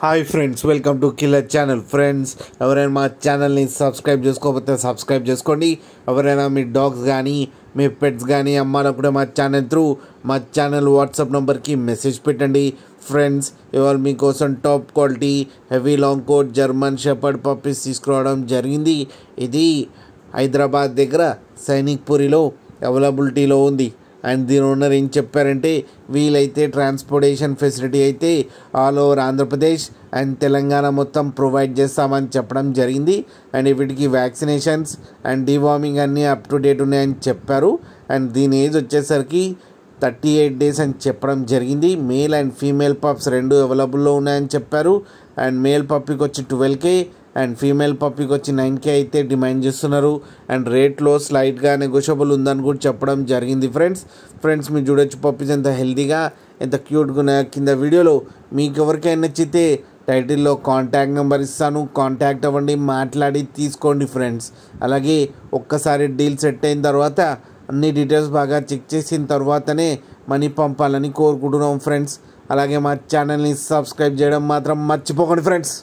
Hi friends, welcome to killer channel. Friends, ఎవరైనా మా ఛానల్ని సబ్స్క్రైబ్ చేసుకోకపోతే సబ్స్క్రైబ్ చేసుకోండి. ఎవరైనా మీ డాగ్స్ కానీ మీ పెట్స్ కానీ అమ్మాలనుకుంటే మా ఛానల్ వాట్సాప్ నెంబర్కి మెసేజ్ పెట్టండి. ఫ్రెండ్స్, ఇవాళ మీకోసం top quality heavy long coat German shepherd puppies తీసుకురావడం జరిగింది. ఇది హైదరాబాద్ దగ్గర సైనిక్పురిలో అవైలబిలిటీలో ఉంది. అండ్ దీని ఓనర్ ఏం చెప్పారంటే, వీలైతే ట్రాన్స్పోర్టేషన్ ఫెసిలిటీ అయితే all over Andhra Pradesh and Telangana మొత్తం ప్రొవైడ్ చేస్తామని చెప్పడం జరిగింది. అండ్ వీటికి వ్యాక్సినేషన్స్ అండ్ డివార్మింగ్ అన్నీ అప్ టు డేట్ ఉన్నాయని చెప్పారు. అండ్ దీని ఏజ్ వచ్చేసరికి 38 days అని చెప్పడం జరిగింది. మేల్ అండ్ ఫీమేల్ పప్స్ రెండు అవైలబుల్లో ఉన్నాయని చెప్పారు. అండ్ మేల్ పప్పీకి వచ్చి 12K అండ్ ఫీమేల్ పప్పీకి వచ్చి 9K అయితే డిమాండ్ చేస్తున్నారు. అండ్ రేట్లో స్లైట్గా నెగోషియబుల్ ఉందని కూడా చెప్పడం జరిగింది. ఫ్రెండ్స్ మీరు చూడొచ్చు పప్పీస్ ఎంత హెల్తీగా ఎంత క్యూట్గా ఉన్నాయో. కింద వీడియోలో మీకు ఎవరికైనా నచ్చితే టైటిల్లో కాంటాక్ట్ నెంబర్ ఇస్తాను, కాంటాక్ట్ అవ్వండి, మాట్లాడి తీసుకోండి ఫ్రెండ్స్. అలాగే ఒక్కసారి డీల్ సెట్ అయిన తర్వాత అన్ని డీటెయిల్స్ బాగా చెక్ చేసిన తర్వాతనే మనీ పంపాలని కోరుకుంటున్నాం ఫ్రెండ్స్. అలాగే మా ఛానల్ని సబ్స్క్రైబ్ చేయడం మాత్రం మర్చిపోకండి ఫ్రెండ్స్.